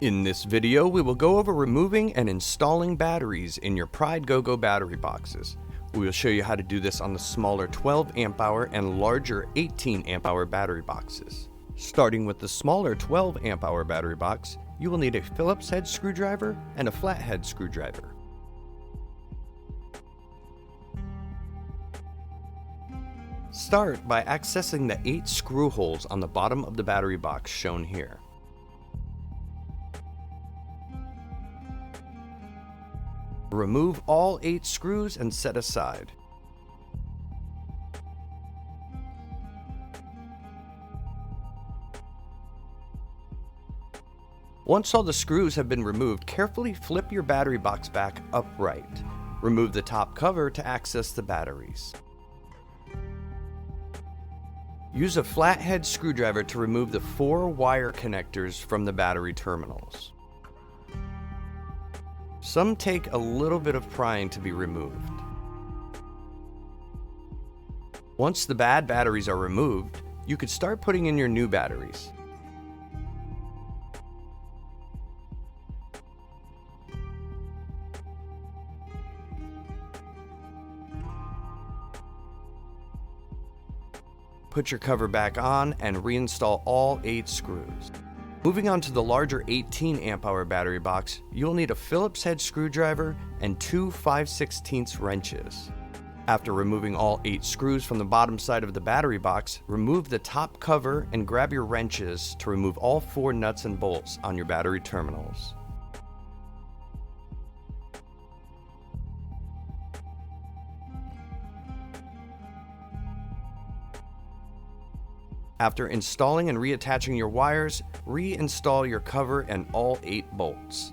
In this video, we will go over removing and installing batteries in your Pride GoGo battery boxes. We will show you how to do this on the smaller 12 amp hour and larger 18 amp hour battery boxes. Starting with the smaller 12 amp hour battery box, you will need a Phillips head screwdriver and a flathead screwdriver. Start by accessing the 8 screw holes on the bottom of the battery box shown here. Remove all 8 screws and set aside. Once all the screws have been removed, carefully flip your battery box back upright. Remove the top cover to access the batteries. Use a flathead screwdriver to remove the 4 wire connectors from the battery terminals. Some take a little bit of prying to be removed. Once the bad batteries are removed, you could start putting in your new batteries. Put your cover back on and reinstall all 8 screws. Moving on to the larger 18 amp hour battery box, you'll need a Phillips head screwdriver and 2 5/16 wrenches. After removing all 8 screws from the bottom side of the battery box, remove the top cover and grab your wrenches to remove all 4 nuts and bolts on your battery terminals. After installing and reattaching your wires, reinstall your cover and all 8 bolts.